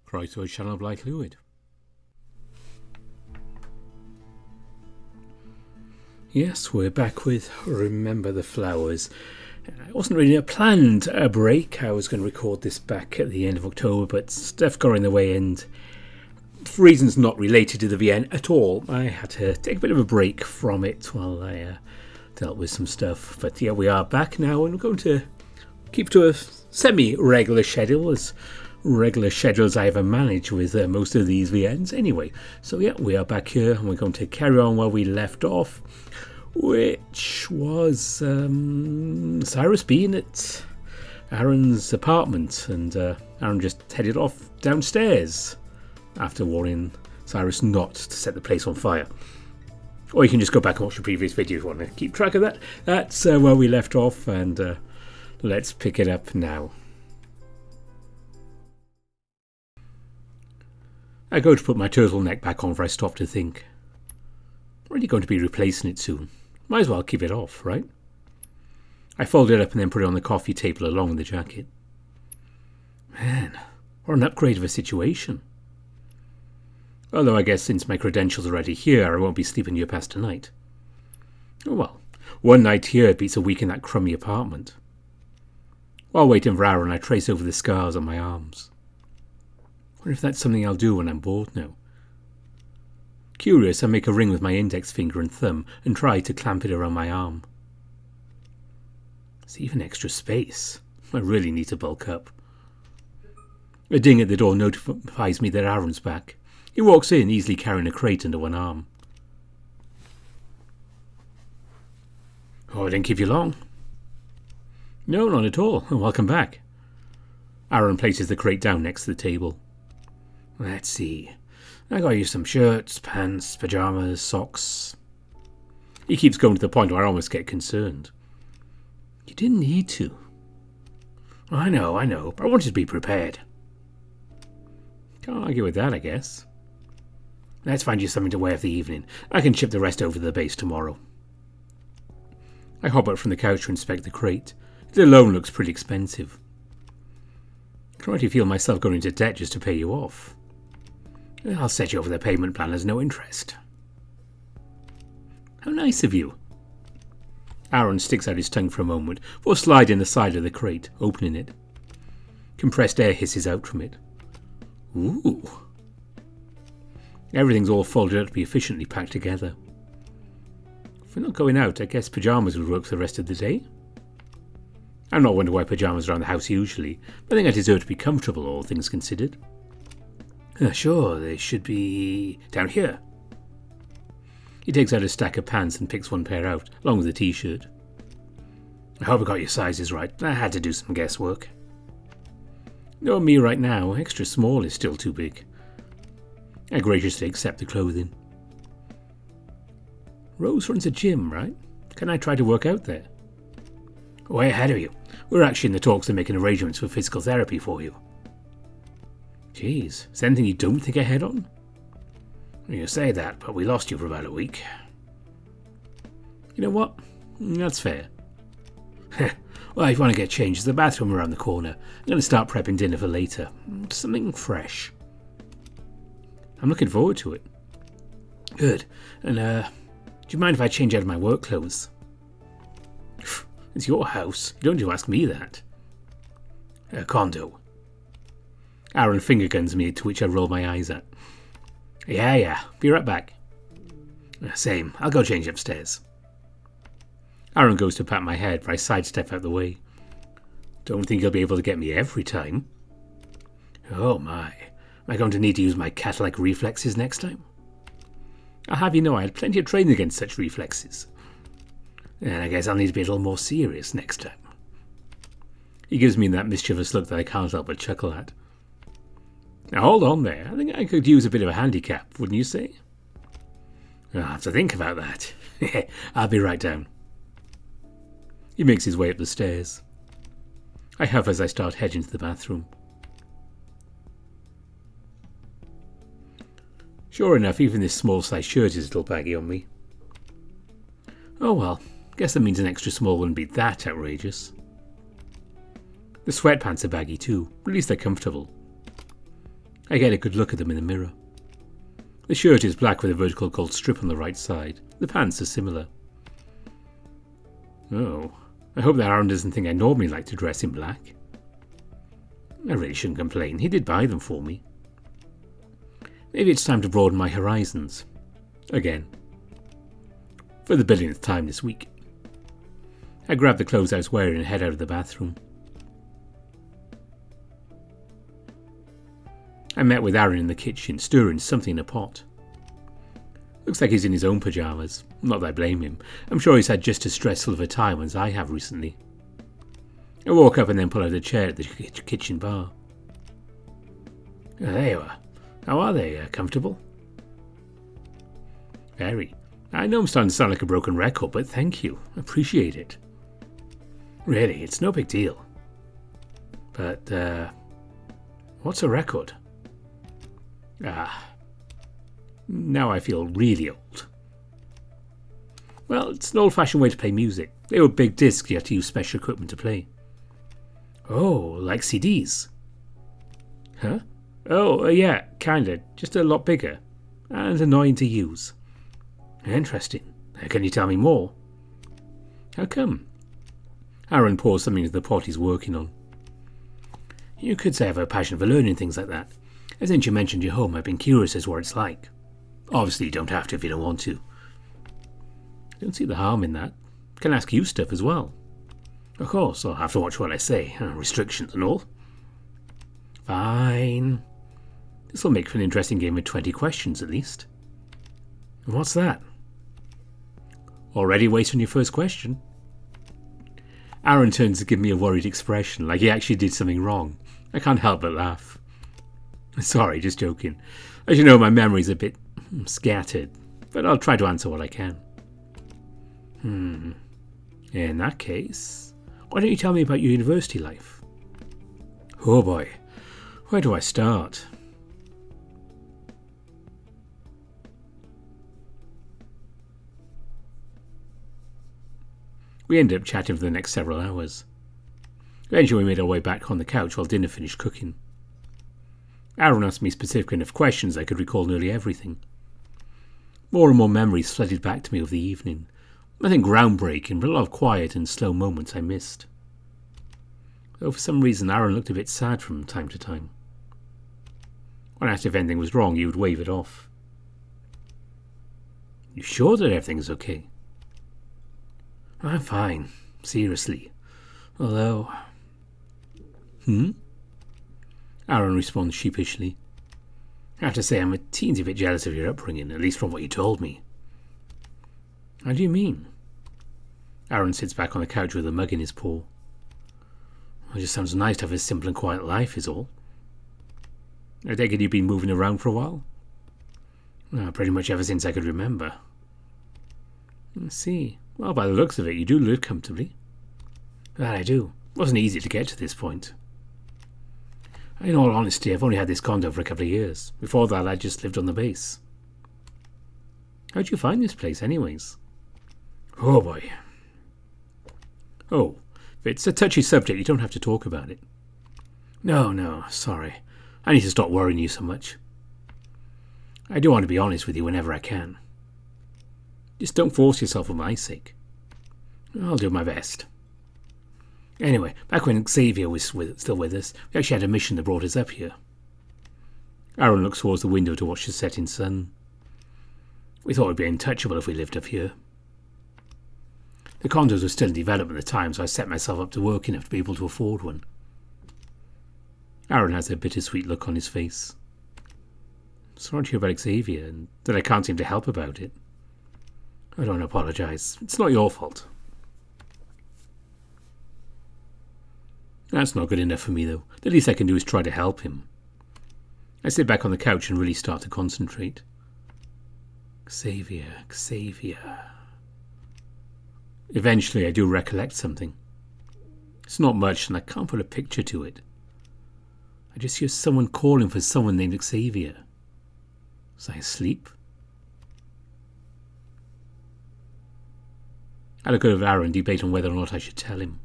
Crossroads channel of Light Fluid. Yes, we're back with Remember the Flowers. It wasn't really a planned break. I was going to record this back at the end of October, but stuff got in the way, and for reasons not related to the VN at all, I had to take a bit of a break from it while I dealt with some stuff. But yeah, we are back now, and we're going to keep to a semi-regular schedule, as regular schedules I ever manage with most of these VNs anyway. So yeah, we are back here, and we're going to carry on where we left off, which was Cyrus being at Aaron's apartment, and Aaron just headed off downstairs after warning Cyrus not to set the place on fire. Or you can just go back and watch the previous video if you want to keep track of that. That's where we left off, and let's pick it up now. I go to put my turtleneck back on, for I stop to think. I'm really going to be replacing it soon. Might as well keep it off, right? I fold it up and then put it on the coffee table along with the jacket. Man, what an upgrade of a situation. Although I guess since my credentials are already here, I won't be sleeping here past tonight. Oh well, one night here beats a week in that crummy apartment. While waiting for Aaron, I trace over the scars on my arms. Wonder if that's something I'll do when I'm bored now. Curious, I make a ring with my index finger and thumb and try to clamp it around my arm. There's even extra space. I really need to bulk up. A ding at the door notifies me that Aaron's back. He walks in, easily carrying a crate under one arm. Oh, I didn't keep you long. No, not at all. Welcome back. Aaron places the crate down next to the table. Let's see. I got you some shirts, pants, pajamas, socks. He keeps going to the point where I almost get concerned. You didn't need to. I know, but I wanted to be prepared. Can't argue with that, I guess. Let's find you something to wear for the evening. I can ship the rest over to the base tomorrow. I hop up from the couch to inspect the crate. It alone looks pretty expensive. I can already feel myself going into debt just to pay you off. I'll set you over the payment plan as no interest. How nice of you. Aaron sticks out his tongue for a moment before sliding the side of the crate, opening it. Compressed air hisses out from it. Ooh. Everything's all folded up to be efficiently packed together. If we're not going out, I guess pyjamas would work for the rest of the day. I'm not one to wear pyjamas around the house usually, but I think I deserve to be comfortable, all things considered. Sure, they should be down here. He takes out a stack of pants and picks one pair out, along with a t-shirt. I hope I got your sizes right. I had to do some guesswork. Knowing me right now, extra small is still too big. I graciously accept the clothing. Rose runs a gym, right? Can I try to work out there? Way ahead of you. We're actually in the talks of making arrangements for physical therapy for you. Jeez, is there anything you don't think ahead on? You say that, but we lost you for about a week. You know what? That's fair. Well, if you want to get changed, there's the bathroom around the corner. I'm going to start prepping dinner for later. Something fresh. I'm looking forward to it. Good. And, do you mind if I change out of my work clothes? It's your house. You don't need to ask me that. Condo. Aaron finger guns me, to which I roll my eyes at. Yeah. Be right back. Same. I'll go change upstairs. Aaron goes to pat my head, but I sidestep out the way. Don't think he'll be able to get me every time. Oh my. Am I going to need to use my cat-like reflexes next time? I'll have you know I had plenty of training against such reflexes. And I guess I'll need to be a little more serious next time. He gives me that mischievous look that I can't help but chuckle at. Now hold on there. I think I could use a bit of a handicap, wouldn't you say? I'll have to think about that. I'll be right down. He makes his way up the stairs. I huff as I start heading to the bathroom. Sure enough, even this small-sized shirt is a little baggy on me. Oh well, guess that means an extra small wouldn't be that outrageous. The sweatpants are baggy too, at least they're comfortable. I get a good look at them in the mirror. The shirt is black with a vertical gold strip on the right side. The pants are similar. Oh, I hope that Aaron doesn't think I normally like to dress in black. I really shouldn't complain. He did buy them for me. Maybe it's time to broaden my horizons. Again. For the billionth time this week. I grab the clothes I was wearing and head out of the bathroom. I met with Aaron in the kitchen, stirring something in a pot. Looks like he's in his own pyjamas. Not that I blame him. I'm sure he's had just as stressful of a time as I have recently. I walk up and then pull out a chair at the kitchen bar. Oh, there you are. How are they? Comfortable? Very. I know I'm starting to sound like a broken record, but thank you. I appreciate it. Really, it's no big deal. But, what's a record? Now I feel really old. Well, it's an old-fashioned way to play music. They were big discs you had to use special equipment to play. Oh, like CDs? Huh? Oh, yeah, kinda. Just a lot bigger. And annoying to use. Interesting. Can you tell me more? How come? Aaron pours something into the pot he's working on. You could say I have a passion for learning things like that. And since you mentioned your home, I've been curious as to what it's like. Obviously, you don't have to if you don't want to. I don't see the harm in that. Can ask you stuff as well. Of course, I'll have to watch what I say. Restrictions and all. Fine. This will make for an interesting game of 20 questions at least. And what's that? Already waiting on your first question. Aaron turns to give me a worried expression, like he actually did something wrong. I can't help but laugh. Sorry, just joking. As you know, my memory's a bit scattered, but I'll try to answer what I can. In that case, why don't you tell me about your university life? Oh boy, where do I start? We ended up chatting for the next several hours. Eventually we made our way back on the couch while dinner finished cooking. Aaron asked me specific enough questions I could recall nearly everything. More and more memories flooded back to me over the evening. Nothing groundbreaking, but a lot of quiet and slow moments I missed. Though for some reason Aaron looked a bit sad from time to time. When I asked if anything was wrong, he would wave it off. You sure that everything's okay? I'm fine, seriously. Although... Aaron responds sheepishly. I have to say I'm a teensy bit jealous of your upbringing, at least from what you told me. How do you mean? Aaron sits back on the couch with a mug in his paw. It just sounds nice to have a simple and quiet life, is all. I take it you've been moving around for a while? Well, pretty much ever since I could remember. I see. Well, by the looks of it, you do live comfortably. That I do. It wasn't easy to get to this point. In all honesty, I've only had this condo for a couple of years. Before that, I just lived on the base. How'd you find this place, anyways? Oh, boy. Oh, if it's a touchy subject, you don't have to talk about it. No, sorry. I need to stop worrying you so much. I do want to be honest with you whenever I can. Just don't force yourself for my sake. I'll do my best. Anyway, back when Xavier was still with us, we actually had a mission that brought us up here. Aaron looks towards the window to watch the setting sun. We thought we'd be untouchable if we lived up here. The condos were still in development at the time, so I set myself up to work enough to be able to afford one. Aaron has a bittersweet look on his face. I'm sorry to hear about Xavier, and that I can't seem to help about it. I don't apologise. It's not your fault. That's not good enough for me, though. The least I can do is try to help him. I sit back on the couch and really start to concentrate. Xavier. Eventually, I do recollect something. It's not much, and I can't put a picture to it. I just hear someone calling for someone named Xavier. Was I asleep? I look over at Aaron and debate on whether or not I should tell him.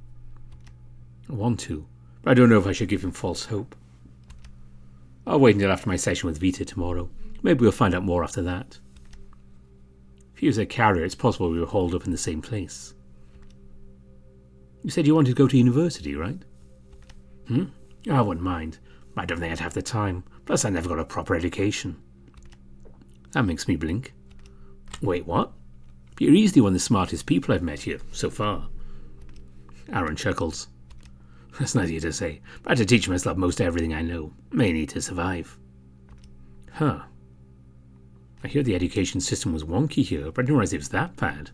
I want to, but I don't know if I should give him false hope. I'll wait until after my session with Vita tomorrow. Maybe we'll find out more after that. If he was a carrier, it's possible we were hauled up in the same place. You said you wanted to go to university, right? I wouldn't mind. I don't think I'd have the time. Plus, I never got a proper education. That makes me blink. Wait, what? You're easily one of the smartest people I've met here, so far. Aaron chuckles. That's nice of you to say, but I had to teach myself most everything I know, mainly to survive. Huh. I hear the education system was wonky here, but I didn't realize it was that bad.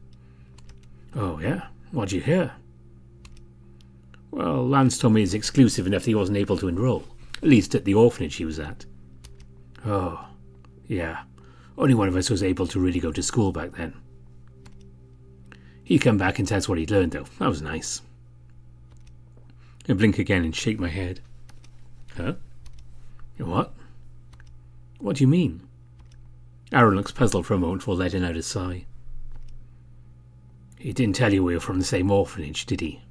Oh, yeah? What'd you hear? Well, Lance told me it's exclusive enough that he wasn't able to enroll, at least at the orphanage he was at. Oh, yeah. Only one of us was able to really go to school back then. He'd come back and tell us what he'd learned, though. That was nice. I blink again and shake my head. Huh? What? What do you mean? Aaron looks puzzled for a moment before letting out a sigh. He didn't tell you we were from the same orphanage, did he?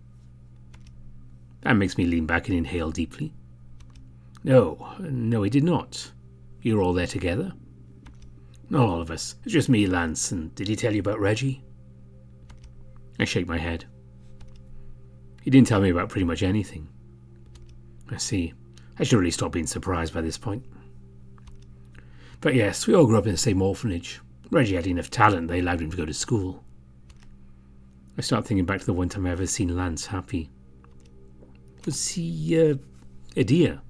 That makes me lean back and inhale deeply. No, he did not. You were all there together? Not all of us. It's just me, Lance, and did he tell you about Reggie? I shake my head. He didn't tell me about pretty much anything. I see. I should really stop being surprised by this point. But yes, we all grew up in the same orphanage. Reggie had enough talent they allowed him to go to school. I start thinking back to the one time I ever seen Lance happy. Was he, a deer?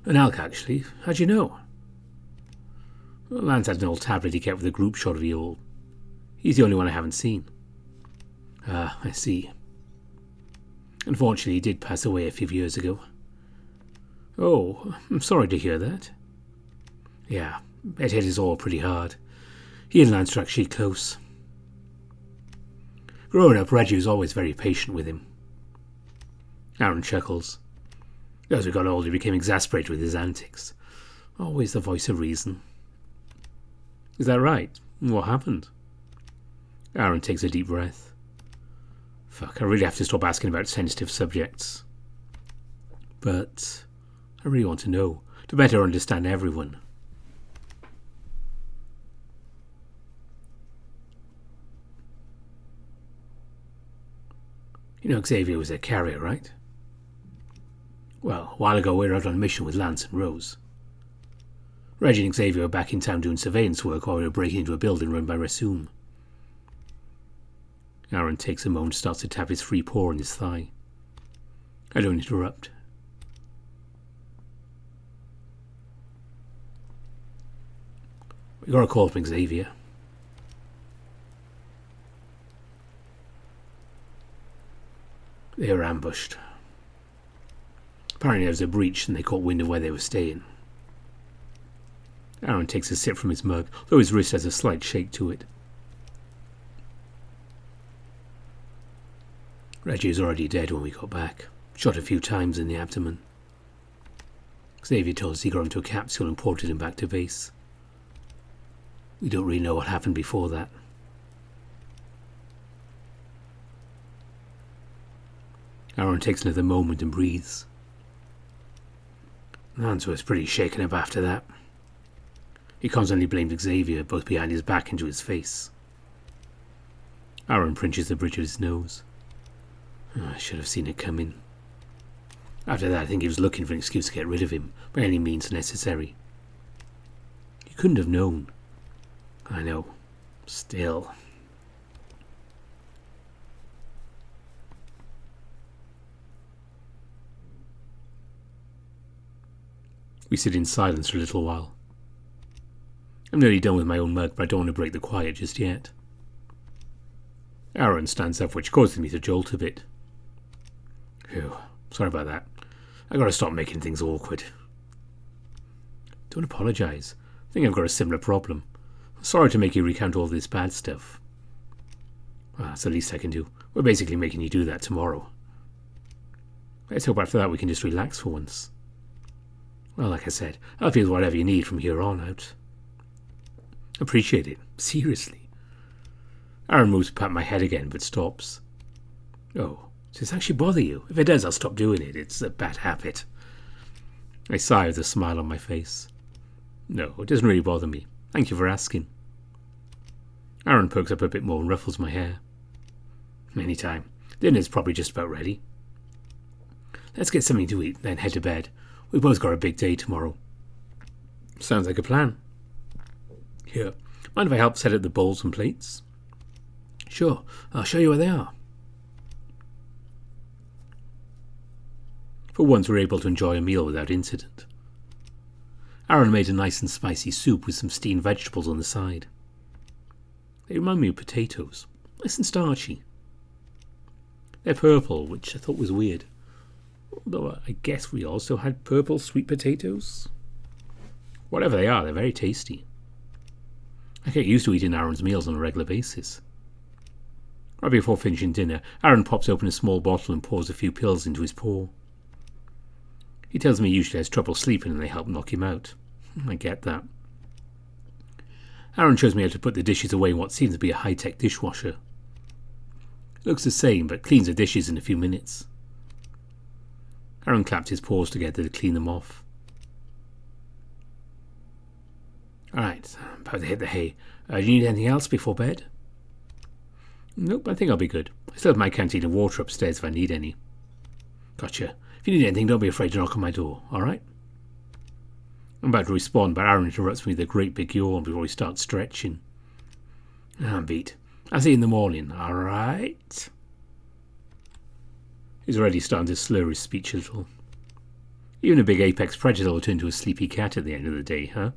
An elk, actually. How'd you know? Well, Lance had an old tablet he kept with a group shot of you all. He's the only one I haven't seen. Ah, I see. Unfortunately, he did pass away a few years ago. Oh, I'm sorry to hear that. Yeah, it hit us all pretty hard. He and Lance were actually close. Growing up, Reggie was always very patient with him. Aaron chuckles. As we got older, he became exasperated with his antics. Always the voice of reason. Is that right? What happened? Aaron takes a deep breath. Fuck, I really have to stop asking about sensitive subjects. But I really want to know, to better understand everyone. You know Xavier was a carrier, right? Well, a while ago we were out on a mission with Lance and Rose. Reggie and Xavier were back in town doing surveillance work while we were breaking into a building run by Rasoom. Aaron takes a moment and starts to tap his free paw on his thigh. I don't interrupt. We got a call from Xavier. They were ambushed. Apparently there was a breach and they caught wind of where they were staying. Aaron takes a sip from his mug, though his wrist has a slight shake to it. Reggie was already dead when we got back, shot a few times in the abdomen. Xavier told us he got into a capsule and ported him back to base. We don't really know what happened before that. Aaron takes another moment and breathes. Lance was pretty shaken up after that. He constantly blamed Xavier, both behind his back and to his face. Aaron pinches the bridge of his nose. Oh, I should have seen it coming. After that, I think he was looking for an excuse to get rid of him, by any means necessary. You couldn't have known. I know. Still. We sit in silence for a little while. I'm nearly done with my own mug, but I don't want to break the quiet just yet. Aaron stands up, which causes me to jolt a bit. Phew, sorry about that. I gotta stop making things awkward. Don't apologise. I think I've got a similar problem. Sorry to make you recount all this bad stuff. Well, that's the least I can do. We're basically making you do that tomorrow. Let's hope after that we can just relax for once. Well, like I said, I'll feel whatever you need from here on out. Appreciate it. Seriously. Aaron moves to pat my head again, but stops. Oh, Does this actually bother you? If it does, I'll stop doing it. It's a bad habit. I sigh with a smile on my face. No, it doesn't really bother me. Thank you for asking. Aaron perks up a bit more and ruffles my hair. Anytime. Dinner's probably just about ready. Let's get something to eat, then head to bed. We've both got a big day tomorrow. Sounds like a plan. Here, mind if I help set up the bowls and plates? Sure, I'll show you where they are. For once, we're able to enjoy a meal without incident. Aaron made a nice and spicy soup with some steamed vegetables on the side. They remind me of potatoes, nice and starchy. They're purple, which I thought was weird. Although I guess we also had purple sweet potatoes. Whatever they are, they're very tasty. I get used to eating Aaron's meals on a regular basis. Right before finishing dinner, Aaron pops open a small bottle and pours a few pills into his paw. He tells me he usually has trouble sleeping and they help knock him out. I get that. Aaron shows me how to put the dishes away in what seems to be a high-tech dishwasher. It looks the same, but cleans the dishes in a few minutes. Aaron clapped his paws together to clean them off. Alright, I'm about to hit the hay. Do you need anything else before bed? Nope, I think I'll be good. I still have my canteen of water upstairs if I need any. Gotcha. If you need anything, don't be afraid to knock on my door, alright? I'm about to respond, but Aaron interrupts me with a great big yawn before he starts stretching. I'm beat. I'll see you in the morning, alright? He's already starting to slur his speech a little. Even a big apex predator will turn into a sleepy cat at the end of the day, huh?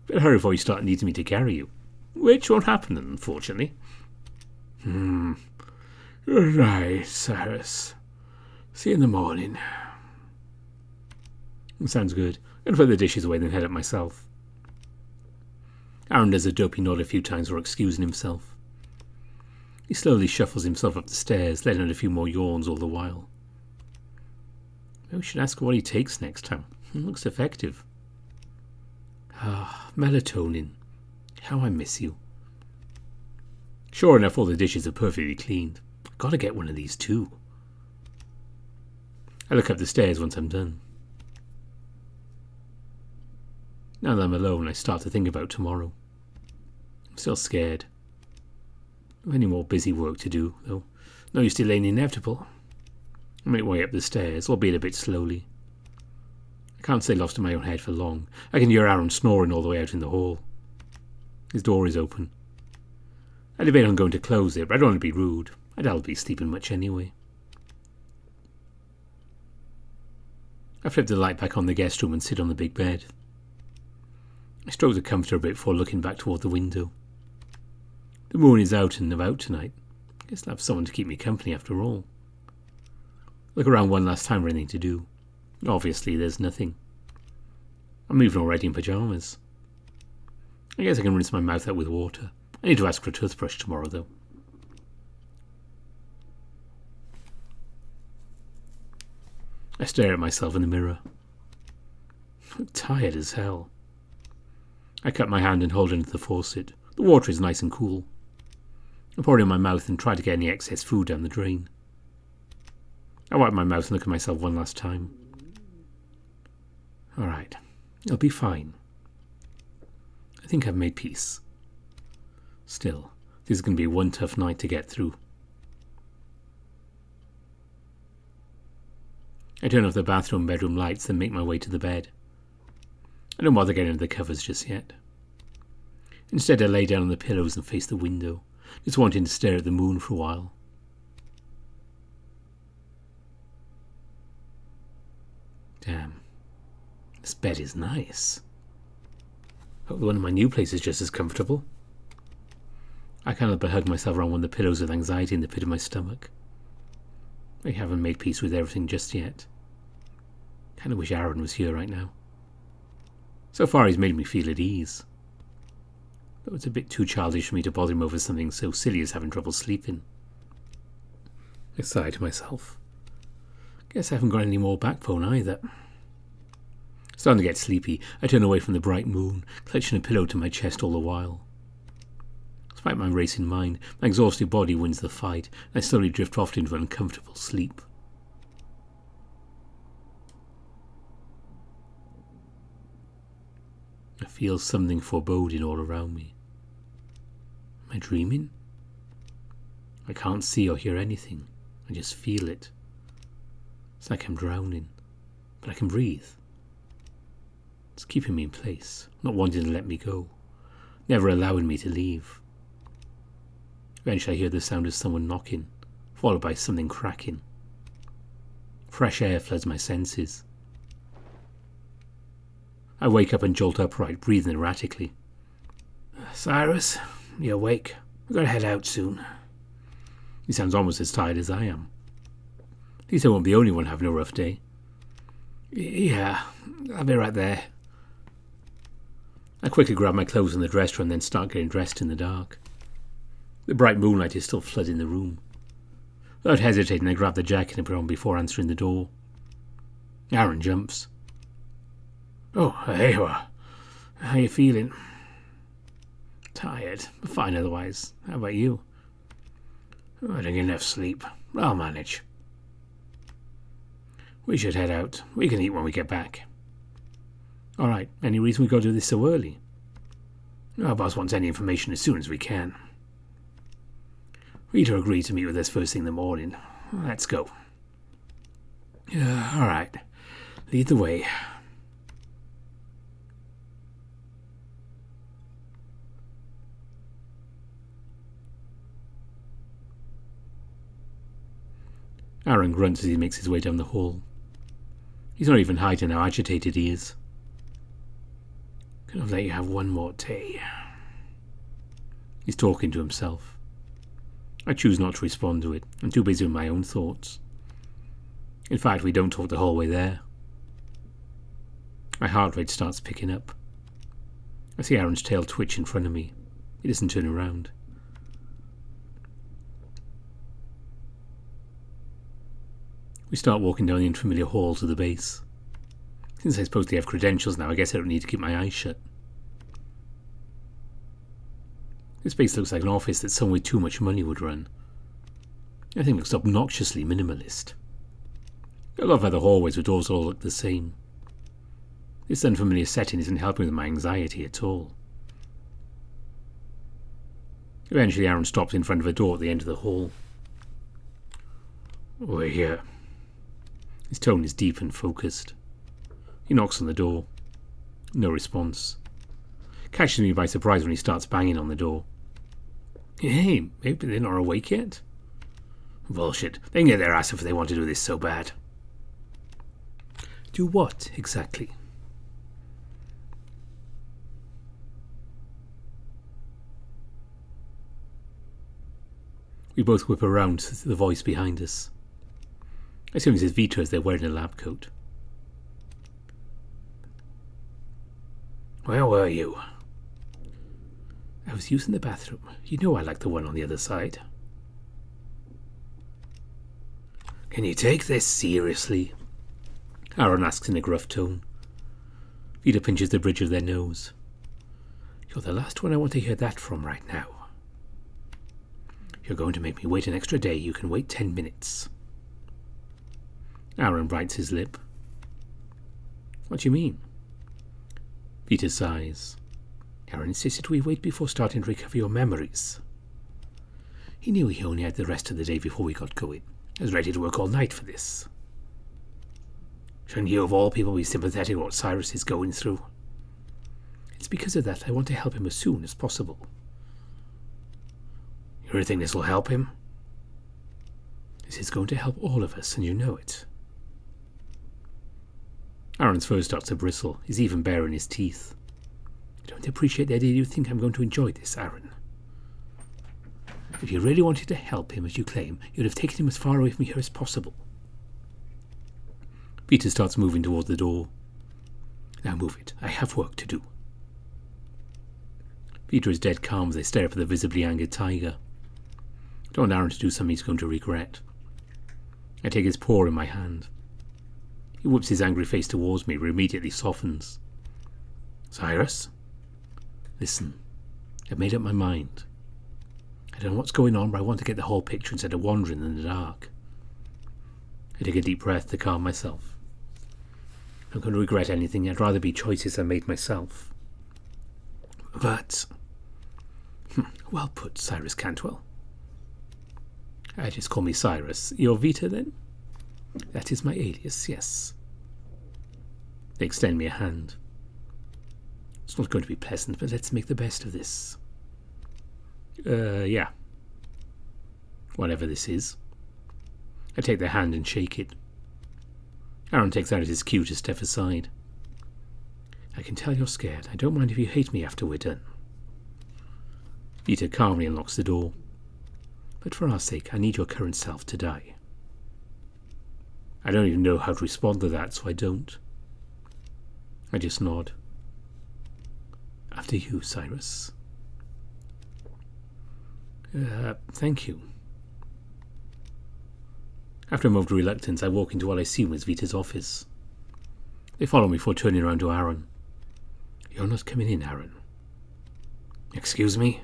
Better hurry before you start needing me to carry you. Which won't happen, unfortunately. Good night, Cyrus. See you in the morning. Sounds good. I'm going to put the dishes away, then head up myself. Aaron does a dopey nod a few times for excusing himself. He slowly shuffles himself up the stairs, letting out a few more yawns all the while. Maybe we should ask what he takes next time. It looks effective. Melatonin. How I miss you. Sure enough, all the dishes are perfectly cleaned. I've got to get one of these too. I look up the stairs once I'm done. Now that I'm alone, I start to think about tomorrow. I'm still scared. I have any more busy work to do, though. No use delaying the inevitable. I make my way up the stairs, albeit a bit slowly. I can't stay lost in my own head for long. I can hear Aaron snoring all the way out in the hall. His door is open. I debate on going to close it, but I don't want to be rude. I doubt I'll be sleeping much anyway. I flip the light back on the guest room and sit on the big bed. I stroke the comforter a bit before looking back toward the window. The moon is out and about tonight. I guess I'll have someone to keep me company after all. Look around one last time for anything to do. Obviously, there's nothing. I'm even already in pyjamas. I guess I can rinse my mouth out with water. I need to ask for a toothbrush tomorrow, though. I stare at myself in the mirror. I'm tired as hell. I cut my hand and hold it into the faucet. The water is nice and cool. I pour it in my mouth and try to get any excess food down the drain. I wipe my mouth and look at myself one last time. Alright, I'll be fine. I think I've made peace. Still, this is going to be one tough night to get through. I turn off the bathroom and bedroom lights, then make my way to the bed. I don't bother getting under the covers just yet. Instead, I lay down on the pillows and face the window, just wanting to stare at the moon for a while. Damn, this bed is nice. Hope the one in my new place is just as comfortable. I can't help but hug myself around one of the pillows with anxiety in the pit of my stomach. I haven't made peace with everything just yet. Kinda wish Aaron was here right now. So far he's made me feel at ease. Though it's a bit too childish for me to bother him over something so silly as having trouble sleeping. I sigh to myself. Guess I haven't got any more backbone either. Starting to get sleepy, I turn away from the bright moon, clutching a pillow to my chest all the while. Despite my racing mind, my exhausted body wins the fight, and I slowly drift off into uncomfortable sleep. I feel something foreboding all around me. Am I dreaming? I can't see or hear anything. I just feel it. It's like I'm drowning, but I can breathe. It's keeping me in place, not wanting to let me go, never allowing me to leave. Eventually I hear the sound of someone knocking, followed by something cracking. Fresh air floods my senses. I wake up and jolt upright, breathing erratically. "Cyrus, you awake? We've got to head out soon." He sounds almost as tired as I am. At least I won't be the only one having a rough day. "Yeah, I'll be right there." I quickly grab my clothes in the dresser and then start getting dressed in the dark. The bright moonlight is still flooding the room. Without hesitating, I grab the jacket and put it on before answering the door. Aaron jumps. "Oh, hey, how you feeling?" "Tired, but fine otherwise. How about you?" "I didn't get enough sleep. I'll manage." "We should head out. We can eat when we get back." "All right. Any reason we got to do this so early?" "Our boss wants any information as soon as we can." "Rita agreed to meet with us first thing in the morning. Let's go." "All right. Lead the way." Aaron grunts as he makes his way down the hall. He's not even hiding how agitated he is. "Could have let you have one more day." He's talking to himself. I choose not to respond to it. I'm too busy with my own thoughts. In fact, we don't talk the whole way there. My heart rate starts picking up. I see Aaron's tail twitch in front of me. He doesn't turn around. We start walking down the unfamiliar hall to the base. Since I supposedly have credentials now, I guess I don't need to keep my eyes shut. This place looks like an office that someone with too much money would run. Everything looks obnoxiously minimalist. I love how the hallways with doors all look the same. This unfamiliar setting isn't helping with my anxiety at all. Eventually Aaron stops in front of a door at the end of the hall. "We're here." His tone is deep and focused. He knocks on the door. No response. Catches me by surprise when he starts banging on the door. "Hey, maybe they're not awake yet?" "Bullshit. They can get their ass if they want to do this so bad." "Do what, exactly?" We both whip around to the voice behind us. I assume this is Vito as they're wearing a lab coat. "Where were you?" "I was using the bathroom. You know I like the one on the other side." "Can you take this seriously?" Aaron asks in a gruff tone. Vito pinches the bridge of their nose. "You're the last one I want to hear that from right now. If you're going to make me wait an extra day, you can wait 10 minutes. Aaron bites his lip. "What do you mean?" Vito sighs. "Aaron insisted we wait before starting to recover your memories. He knew he only had the rest of the day before we got going. I was ready to work all night for this. Shouldn't you of all people be sympathetic with what Cyrus is going through? It's because of that I want to help him as soon as possible." "You really think this will help him?" "This is going to help all of us, and you know it." Aaron's fur starts to bristle. He's even baring his teeth. "I don't appreciate the idea you think I'm going to enjoy this, Aaron. If you really wanted to help him, as you claim, you'd have taken him as far away from here as possible." Peter starts moving towards the door. "Now move it. I have work to do." Peter is dead calm as they stare up at the visibly angered tiger. I don't want Aaron to do something he's going to regret. I take his paw in my hand. He whips his angry face towards me, but immediately softens. "Cyrus? Listen, I've made up my mind. I don't know what's going on, but I want to get the whole picture instead of wandering in the dark. I take a deep breath to calm myself. I'm not going to regret anything. I'd rather be choices I made myself. But... well put, Cyrus Cantwell. Just call me Cyrus. You're Vita, then? That is my alias, yes. They extend me a hand. It's not going to be pleasant, but let's make the best of this. Yeah. Whatever this is. I take their hand and shake it. Aaron takes out his cue to step aside. I can tell you're scared. I don't mind if you hate me after we're done. Vita calmly unlocks the door. But for our sake, I need your current self to die. I don't even know how to respond to that, so I don't. I just nod. After you, Cyrus. Thank you. After a moment of reluctance, I walk into what I assume is Vita's office. They follow me before turning around to Aaron. You're not coming in, Aaron. Excuse me?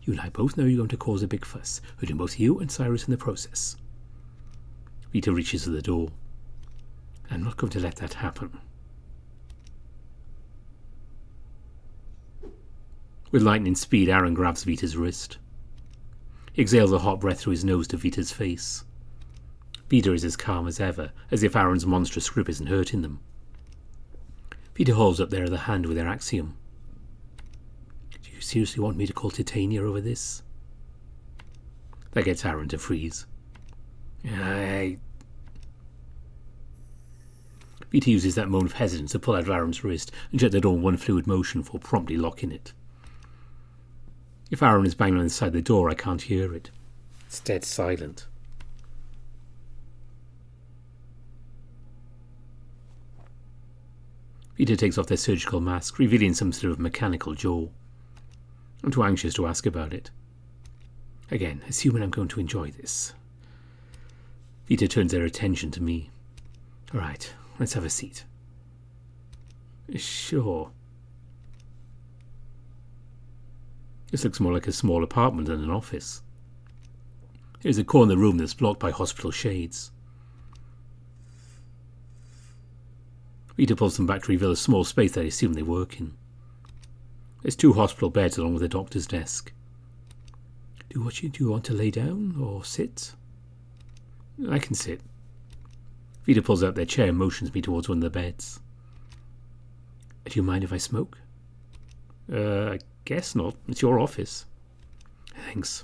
You and I both know you're going to cause a big fuss, hurting both you and Cyrus in the process. Vita reaches for the door. I'm not going to let that happen. With lightning speed, Aaron grabs Vita's wrist. He exhales a hot breath through his nose to Vita's face. Vita is as calm as ever, as if Aaron's monstrous grip isn't hurting them. Vita holds up their other hand with their axiom. Do you seriously want me to call Titania over this? That gets Aaron to freeze. Vita uses that moment of hesitance to pull out of Aaron's wrist and shut the door in one fluid motion before promptly locking it. If Aaron is banging on the side of the door, I can't hear it. It's dead silent. Vita takes off their surgical mask, revealing some sort of mechanical jaw. I'm too anxious to ask about it. Again, assuming I'm going to enjoy this. Vita turns their attention to me. All right, let's have a seat. Sure. This looks more like a small apartment than an office. There's a corner of the room that's blocked by hospital shades. Vita pulls them back to reveal a small space that I assume they work in. There's 2 hospital beds along with a doctor's desk. Do you want to lay down or sit? I can sit. Vita pulls out their chair and motions me towards one of the beds. Do you mind if I smoke? I guess not. It's your office. Thanks.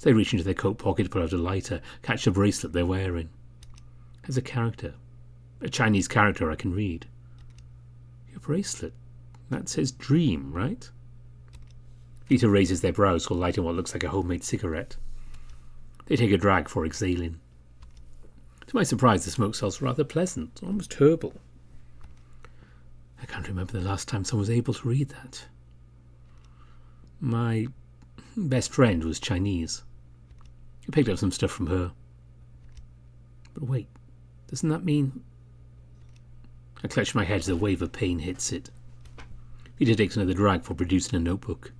They reach into their coat pocket to pull out a lighter, catch the bracelet they're wearing. Has a character. A Chinese character I can read. Your bracelet. That says dream, right? Vita raises their brows while lighting what looks like a homemade cigarette. They take a drag for exhaling. To my surprise, the smoke smells rather pleasant, almost herbal. I can't remember the last time someone was able to read that. My best friend was Chinese. I picked up some stuff from her. But wait, doesn't that mean... I clutch my head as a wave of pain hits it. Vita takes another drag for producing a notebook.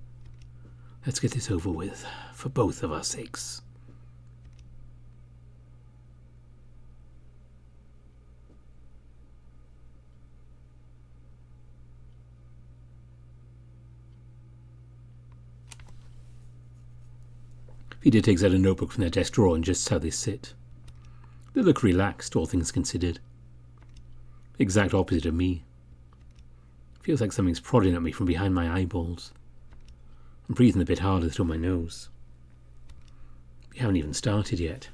Let's get this over with, for both of our sakes. Vita takes out a notebook from their desk drawer and adjusts how they sit. They look relaxed, all things considered. The exact opposite of me. Feels like something's prodding at me from behind my eyeballs. I'm breathing a bit harder through my nose. We haven't even started yet.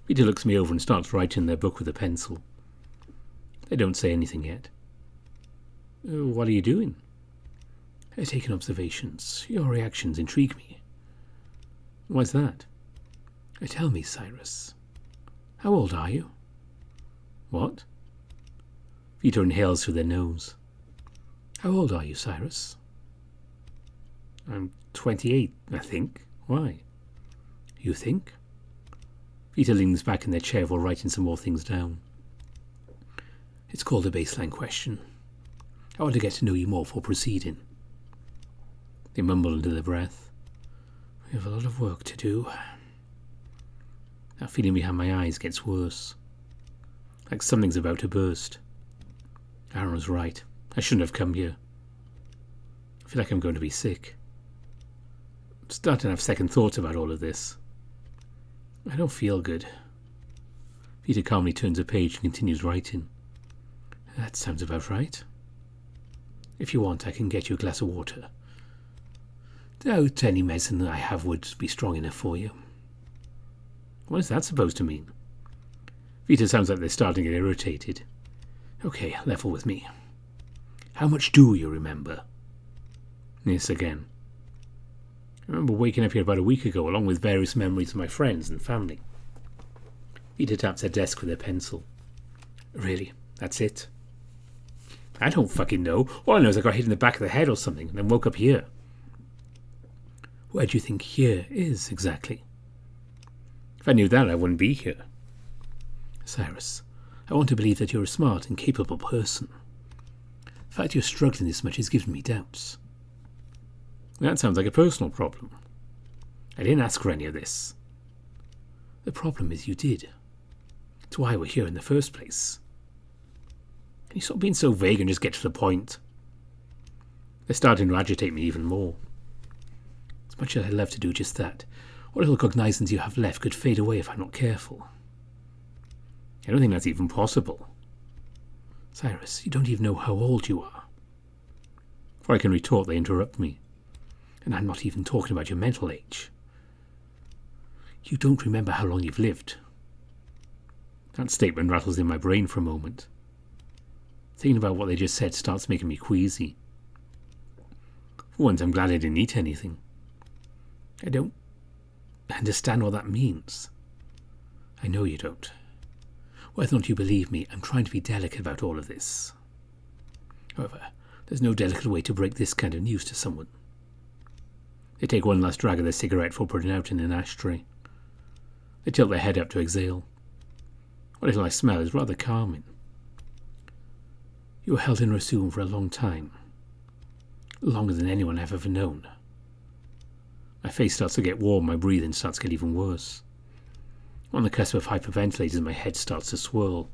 Vita looks me over and starts writing in their book with a pencil. They don't say anything yet. What are you doing? Taking observations. Your reactions intrigue me. Why's that? Tell me, Cyrus. How old are you? What? Vita inhales through their nose. How old are you, Cyrus? I'm 28, I think. Why? You think? Vita leans back in their chair while writing some more things down. It's called a baseline question. I want to get to know you more before proceeding. They mumble under their breath. We have a lot of work to do. That feeling behind my eyes gets worse. Like something's about to burst. Aaron was right. I shouldn't have come here. I feel like I'm going to be sick. I'm starting to have second thoughts about all of this. I don't feel good. Peter calmly turns a page and continues writing. That sounds about right. If you want, I can get you a glass of water. Doubt any medicine that I have would be strong enough for you. What is that supposed to mean? Vita sounds like they're starting to get irritated. Okay, level with me. How much do you remember? Yes, again. I remember waking up here about a week ago, along with various memories of my friends and family. Vita taps her desk with her pencil. Really? That's it? I don't fucking know. All I know is I got hit in the back of the head or something, and then woke up here. Where do you think here is, exactly? If I knew that, I wouldn't be here. Cyrus, I want to believe that you're a smart and capable person. The fact you're struggling this much has given me doubts. That sounds like a personal problem. I didn't ask for any of this. The problem is you did. It's why we're here in the first place. Can you stop being so vague and just get to the point? They're starting to agitate me even more. As much as I'd love to do just that, what little cognizance you have left could fade away if I'm not careful. I don't think that's even possible. Cyrus, you don't even know how old you are. Before I can retort, they interrupt me. And I'm not even talking about your mental age. You don't remember how long you've lived. That statement rattles in my brain for a moment. Thinking about what they just said starts making me queasy. For once, I'm glad I didn't eat anything. I don't understand what that means. I know you don't. Why don't you believe me? I'm trying to be delicate about all of this. However, there's no delicate way to break this kind of news to someone. They take one last drag of their cigarette before putting it out in an ashtray. They tilt their head up to exhale. What little I smell is rather calming. You were held in Rasoon for a long time. Longer than anyone I've ever known. My face starts to get warm, my breathing starts to get even worse. I'm on the cusp of hyperventilating, my head starts to swirl.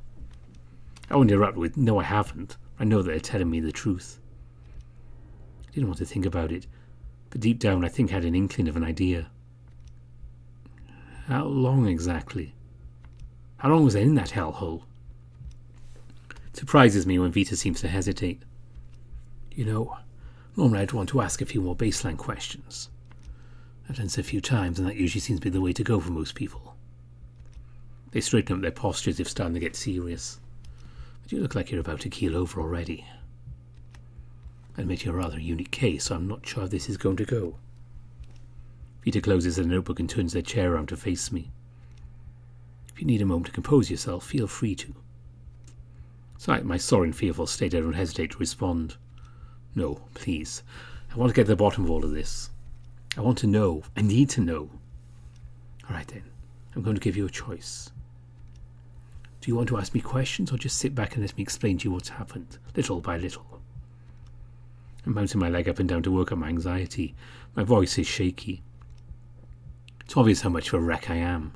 I won't interrupt with, no I haven't. I know that they're telling me the truth. I didn't want to think about it, but deep down I think I had an inkling of an idea. How long exactly? How long was I in that hellhole? It surprises me when Vita seems to hesitate. You know, normally I'd want to ask a few more baseline questions. I've done this a few times, and that usually seems to be the way to go for most people. They straighten up their postures if starting to get serious. But you look like you're about to keel over already. I admit you're a rather unique case, so I'm not sure how this is going to go. Vita closes her notebook and turns their chair around to face me. If you need a moment to compose yourself, feel free to. Despite my sore and fearful state, I don't hesitate to respond. No, please. I want to get to the bottom of all of this. I want to know. I need to know. All right then. I'm going to give you a choice. Do you want to ask me questions or just sit back and let me explain to you what's happened, little by little? I'm bouncing my leg up and down to work up my anxiety. My voice is shaky. It's obvious how much of a wreck I am.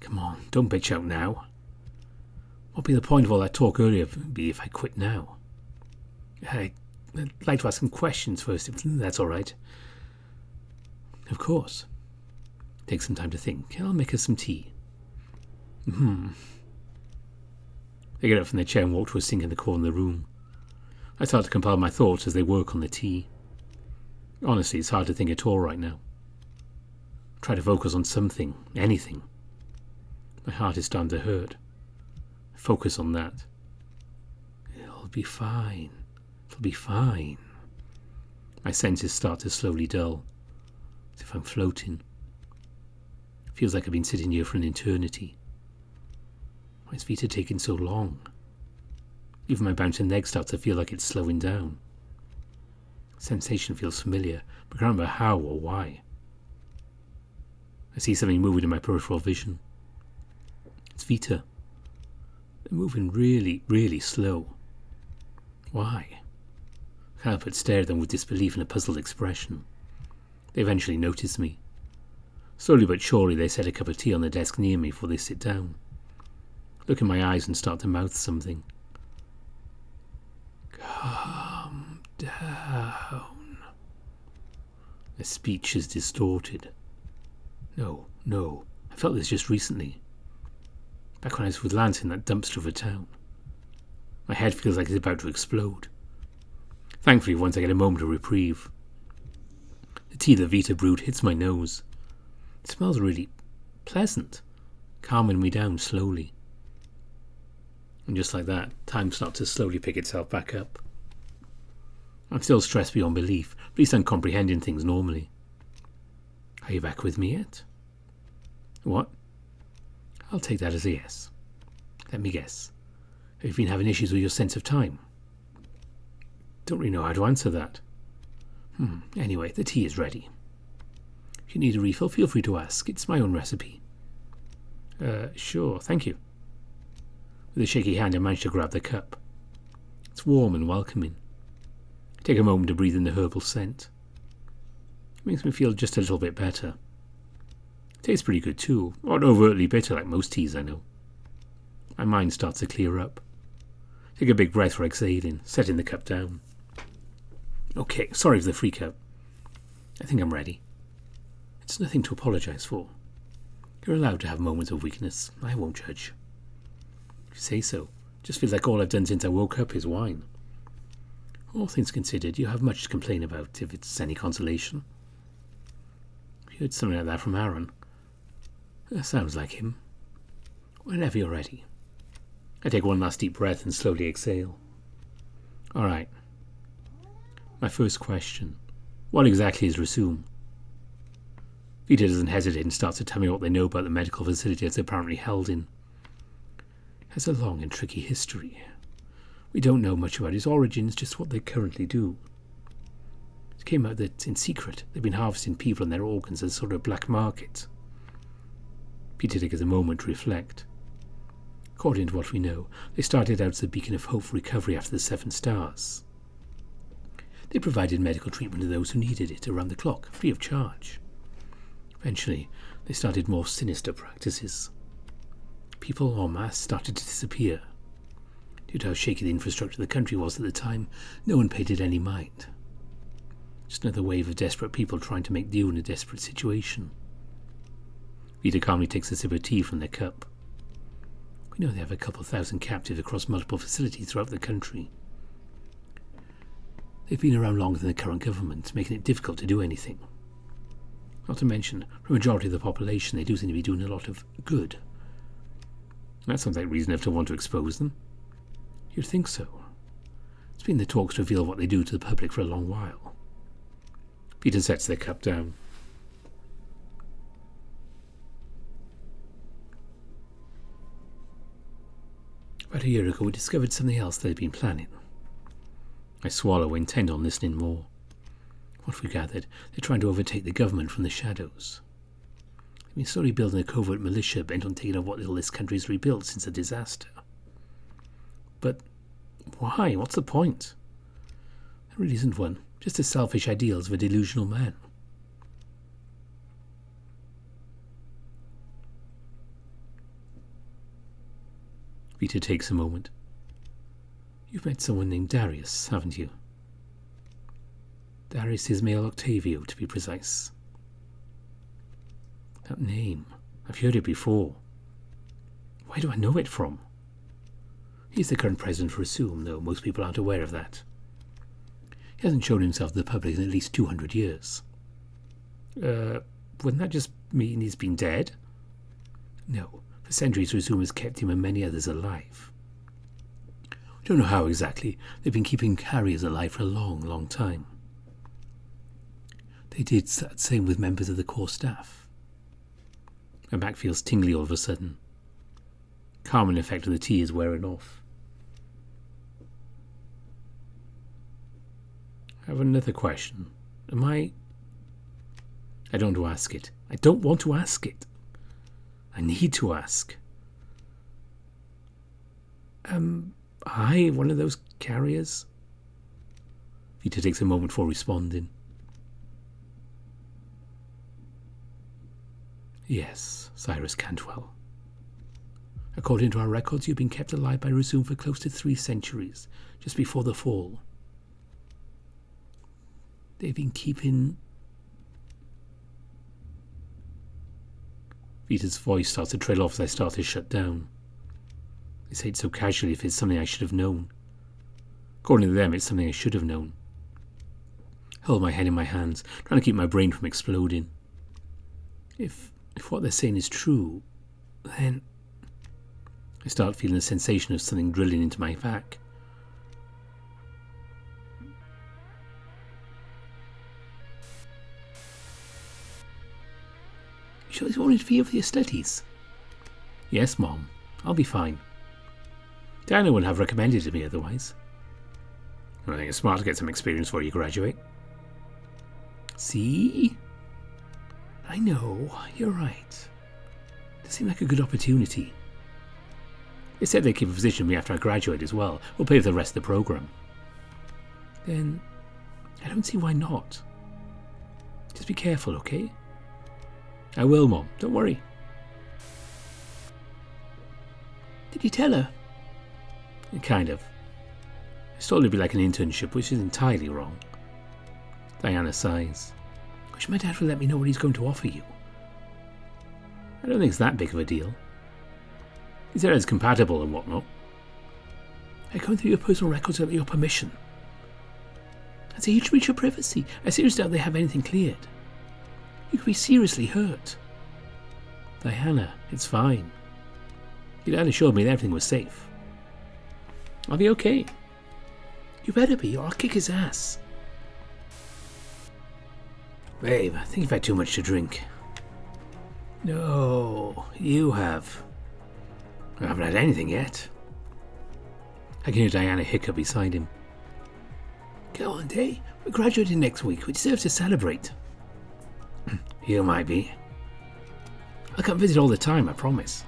Come on, don't bitch out now. What'd be the point of all that talk earlier be if I quit now? I'd like to ask some questions first, if that's all right. Of course. Take some time to think. I'll make us some tea. They get up from their chair and walk to a sink in the corner of the room. I start to compile my thoughts as they work on the tea. Honestly, it's hard to think at all right now. Try to focus on something, anything. My heart is starting to hurt. Focus on that. It'll be fine. It'll be fine. My senses start to slowly dull, as if I'm floating. Feels like I've been sitting here for an eternity. Why is Vita taking so long? Even my bouncing leg starts to feel like it's slowing down. Sensation feels familiar, but I can't remember how or why. I see something moving in my peripheral vision. It's Vita. They're moving really, really slow. Why? I Albert stared at them with disbelief and a puzzled expression. They eventually noticed me. Slowly but surely they set a cup of tea on the desk near me before they sit down. Look in my eyes and start to mouth something. Calm down. Their speech is distorted. No, I felt this just recently. Back when I was with Lance in that dumpster of a town. My head feels like it's about to explode. Thankfully, once I get a moment of reprieve. The tea that Vita brewed hits my nose. It smells really pleasant, calming me down slowly. And just like that, time starts to slowly pick itself back up. I'm still stressed beyond belief, but at least I'm comprehending things normally. Are you back with me yet? What? I'll take that as a yes. Let me guess. Have you been having issues with your sense of time? Don't really know how to answer that. Anyway, the tea is ready. If you need a refill, feel free to ask. It's my own recipe. Sure, thank you. With a shaky hand, I managed to grab the cup. It's warm and welcoming. I take a moment to breathe in the herbal scent. It makes me feel just a little bit better. It tastes pretty good too, not overtly bitter like most teas I know. My mind starts to clear up. Take a big breath for exhaling, setting the cup down. Okay, sorry for the freak out. I think I'm ready. It's nothing to apologise for. You're allowed to have moments of weakness. I won't judge. If you say so. Just feels like all I've done since I woke up is whine. All things considered, you have much to complain about, if it's any consolation. You heard something like that from Aaron. That sounds like him. Whenever you're ready. I take one last deep breath and slowly exhale. All right. My first question. What exactly is Resume? Vita doesn't hesitate and starts to tell me what they know about the medical facility it's apparently held in. It has a long and tricky history. We don't know much about its origins, just what they currently do. It came out that, in secret, they've been harvesting people and their organs as a sort of black market. Peter takes a moment to reflect. According to what we know, they started out as a beacon of hope for recovery after the 7 stars. They provided medical treatment to those who needed it around the clock, free of charge. Eventually, they started more sinister practices. People en masse started to disappear. Due to how shaky the infrastructure of the country was at the time, no one paid it any mind. Just another wave of desperate people trying to make do in a desperate situation. Vita calmly takes a sip of tea from their cup. We know they have a couple thousand captives across multiple facilities throughout the country. They've been around longer than the current government, making it difficult to do anything. Not to mention, for a majority of the population, they do seem to be doing a lot of good. That sounds like reason enough to want to expose them. You'd think so. It's been the talks to reveal what they do to the public for a long while. Peter sets their cup down. About a year ago, we discovered something else they'd been planning. I swallow, intent on listening more. What we gathered, they're trying to overtake the government from the shadows. They've been slowly building a covert militia bent on taking over what little this country's rebuilt since the disaster. But why? What's the point? There really isn't one. Just the selfish ideals of a delusional man. Vita takes a moment. You've met someone named Darius, haven't you? Darius Ismail Octavio, to be precise. That name. I've heard it before. Where do I know it from? He's the current president for Resume, though most people aren't aware of that. He hasn't shown himself to the public in at least 200 years. Wouldn't that just mean he's been dead? No. For centuries, Resume has kept him and many others alive. We don't know how exactly. They've been keeping carriers alive for a long, long time. They did that same with members of the core staff. My back feels tingly all of a sudden. Calming effect of the tea is wearing off. I have another question. I don't want to ask it. I don't want to ask it. I need to ask. Am I one of those carriers? Peter takes a moment before responding. Yes, Cyrus Cantwell. According to our records, you've been kept alive by Resume for close to 3 centuries, just before the fall. They've been keeping... Peter's voice starts to trail off as I start to shut down. They say it so casually if it's something I should have known. According to them, it's something I should have known. I hold my head in my hands, trying to keep my brain from exploding. If what they're saying is true, then... I start feeling the sensation of something drilling into my back. You sure this won't interfere with your studies? Yes, Mom. I'll be fine. Diana would have recommended it to me otherwise. I think it's smart to get some experience before you graduate. See? I know, you're right. It seemed like a good opportunity. They said they'd keep a position for me after I graduate as well. We'll pay for the rest of the program. Then, I don't see why not. Just be careful, okay? I will, Mom. Don't worry. Did you tell her? Kind of. I thought it'd be like an internship, which is entirely wrong. Diana sighs. Wish my dad would let me know what he's going to offer you. I don't think it's that big of a deal. He said it's compatible and whatnot. I'm going through your personal records without your permission. That's a huge breach of privacy. I seriously doubt they have anything cleared. You could be seriously hurt. Diana, it's fine. Your dad assured me that everything was safe. I'll be okay. You better be, or I'll kick his ass. Babe, I think you've had too much to drink. No, you have. I haven't had anything yet. I can hear Diana hiccup beside him. Go on, Day. We're graduating next week. We deserve to celebrate. You might be. I'll come visit all the time, I promise.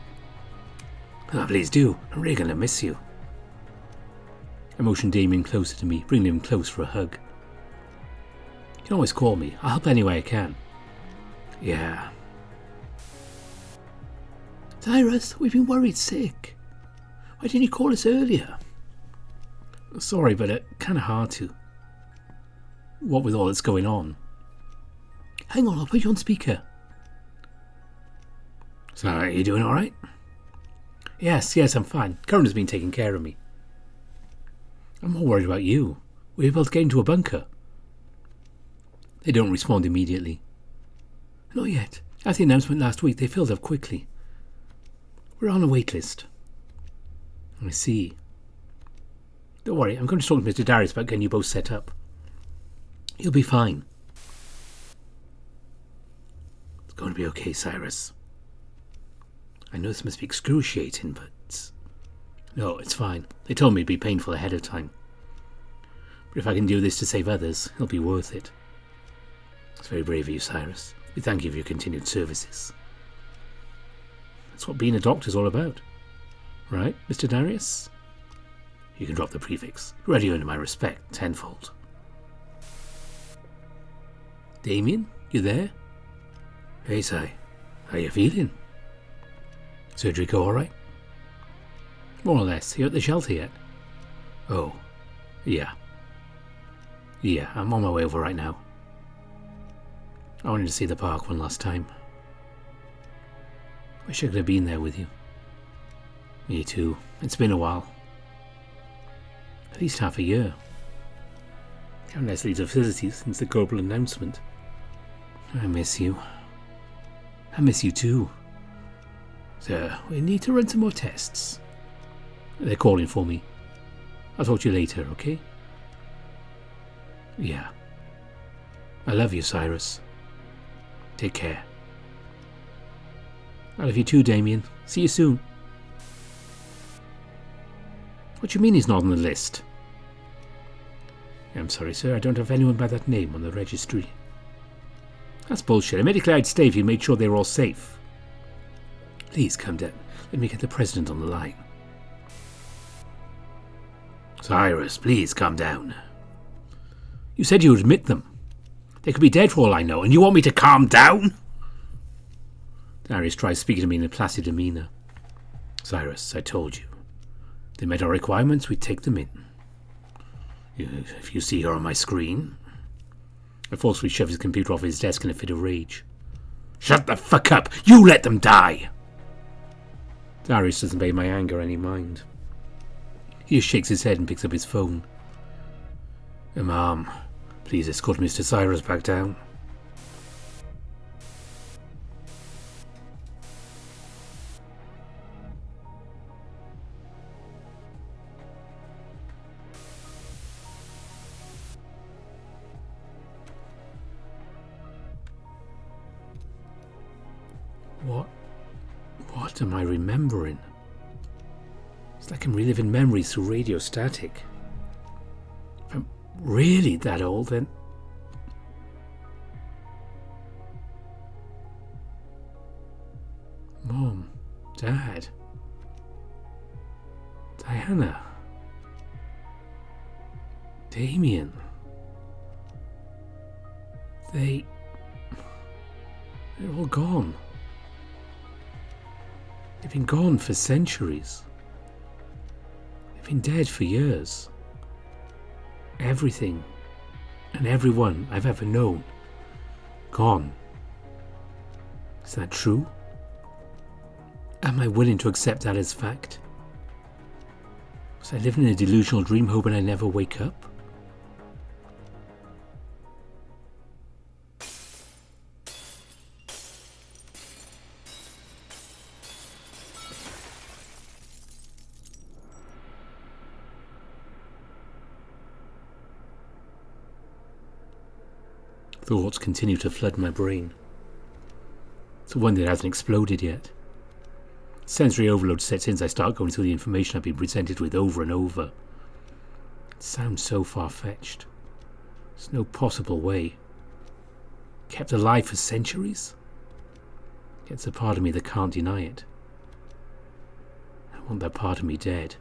Oh, please do. I'm really going to miss you. I motioned Damien closer to me, bringing him close for a hug. You can always call me. I'll help any way I can. Yeah. Cyrus, we've been worried sick. Why didn't you call us earlier? Sorry, but it's kind of hard to. What with all that's going on? Hang on, I'll put you on speaker. So, are you doing alright? Yes, I'm fine. Karen has been taking care of me. I'm more worried about you. Were you able to get into a bunker? They don't respond immediately. Not yet. After the announcement last week, they filled up quickly. We're on a wait list. I see. Don't worry, I'm going to talk to Mr. Darius about getting you both set up. You'll be fine. It's going to be okay, Cyrus. I know this must be excruciating, but... No, it's fine. They told me it'd be painful ahead of time. But if I can do this to save others, it'll be worth it. It's very brave of you, Cyrus. We thank you for your continued services. That's what being a doctor's all about. Right, Mr. Darius? You can drop the prefix. You already earned my respect tenfold. Damien, you there? Hey, Si. How you feeling? Surgery go alright? More or less. You at the shelter yet? Oh, yeah. Yeah, I'm on my way over right now. I wanted to see the park one last time. Wish I could have been there with you. Me too. It's been a while. At least half a year. Can't less leave the facilities since the global announcement. I miss you. I miss you too. Sir, we need to run some more tests. They're calling for me. I'll talk to you later, okay? Yeah. I love you, Cyrus. Take care. I love you too, Damien. See you soon. What do you mean he's not on the list? I'm sorry, sir. I don't have anyone by that name on the registry. That's bullshit. I made it clear I'd stay if you made sure they were all safe. Please calm down. Let me get the president on the line. Cyrus, please calm down. You said you would admit them. They could be dead for all I know, and you want me to calm down? Darius tries speaking to me in a placid demeanour. Cyrus, I told you. If they met our requirements, we'd take them in. If you see her on my screen... I forcefully shoved his computer off his desk in a fit of rage. Shut the fuck up! You let them die! Darius doesn't pay my anger any mind. He just shakes his head and picks up his phone. Ma'am, please escort Mr. Cyrus back down. What am I remembering? It's like I'm reliving memories through radio static. If I'm really that old, then... Mom, Dad, Diana, Damien, they're all gone. They've been gone for centuries. They've been dead for years. Everything and everyone I've ever known, gone. Is that true? Am I willing to accept that as fact? Was I living in a delusional dream hoping I never wake up? Thoughts continue to flood my brain. It's one that hasn't exploded yet. Sensory overload sets in as I start going through the information I've been presented with over and over. It sounds so far-fetched. There's no possible way. Kept alive for centuries? It's a part of me that can't deny it. I want that part of me dead.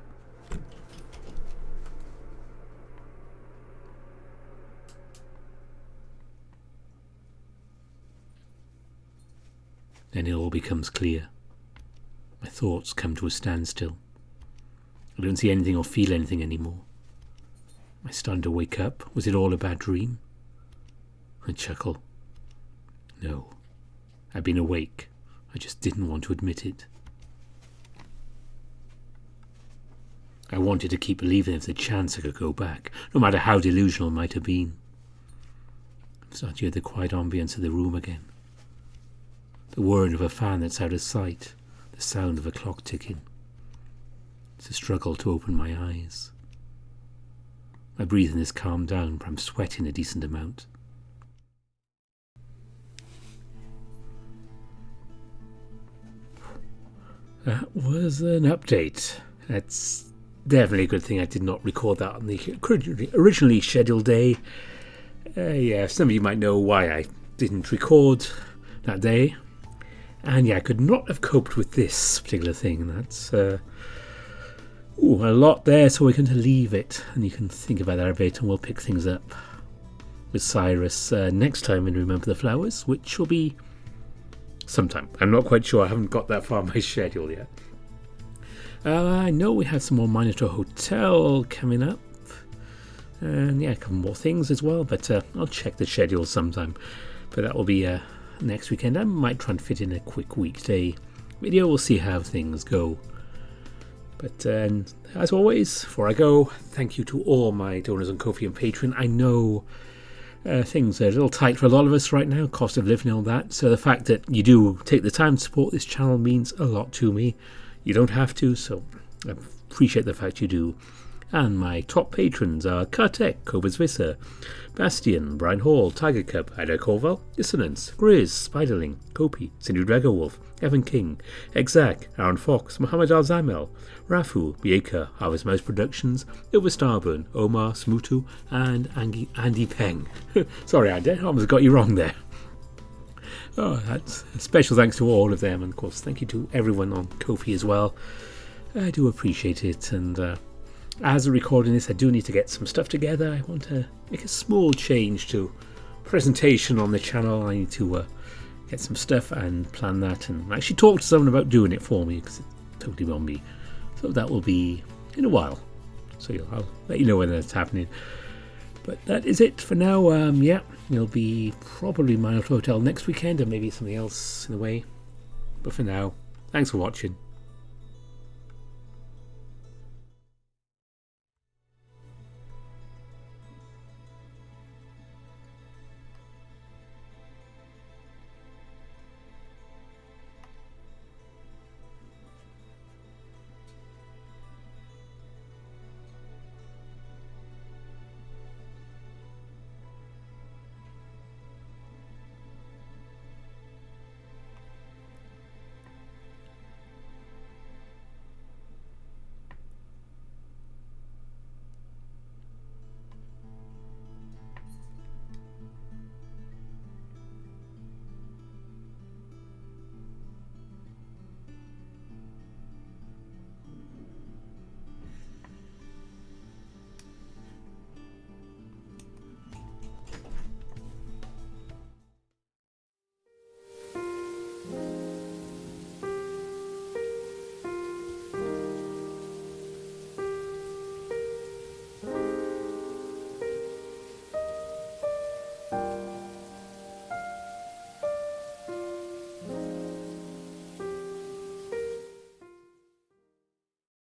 Then it all becomes clear. My thoughts come to a standstill. I don't see anything or feel anything anymore. Am I starting to wake up? Was it all a bad dream? I chuckle. No, I've been awake. I just didn't want to admit it. I wanted to keep believing if the chance I could go back, no matter how delusional it might have been. I'm starting to hear the quiet ambience of the room again. The whirring of a fan that's out of sight, the sound of a clock ticking. It's a struggle to open my eyes. My breathing has calmed down, but I'm sweating a decent amount. That was an update. That's definitely a good thing I did not record that on the originally scheduled day. Yeah, some of you might know why I didn't record that day. And yeah, I could not have coped with this particular thing. That's a lot there, so we're going to leave it. And you can think about that a bit, and we'll pick things up with Cyrus next time in Remember the Flowers, which will be sometime. I'm not quite sure. I haven't got that far in my schedule yet. I know we have some more Minotaur Hotel coming up. And yeah, a couple more things as well, but I'll check the schedule sometime. But that will be next weekend. I might try and fit in a quick weekday video. We'll see how things go. But as always, before I go, thank you to all my donors on Ko-fi and Patreon. I know things are a little tight for a lot of us right now, cost of living and all that. So the fact that you do take the time to support this channel means a lot to me. You don't have to, so I appreciate the fact you do. And my top patrons are Kartek, Cobus Visser, Bastian, Brian Hall, Tiger Cub, Ida Corval, Dissonance, Grizz, Spiderling, Kopi, Cindy Dragowolf, Evan King, Exact, Aaron Fox, Muhammad Al-Zamel, Rafu, Bieka, Harvest Mouse Productions, Ilva Starburn, Omar, Smutu, and Andy Peng. Sorry, Andy, I almost got you wrong there. Oh, that's a special thanks to all of them, and of course, thank you to everyone on Ko-fi as well. I do appreciate it, and as I'm recording this, I do need to get some stuff together. I want to make a small change to presentation on the channel. I need to get some stuff and plan that, and actually talk to someone about doing it for me, because it's totally on me. So that will be in a while. So I'll let you know when that's happening. But that is it for now. Yeah, it'll be probably my hotel next weekend, or maybe something else in the way. But for now, thanks for watching.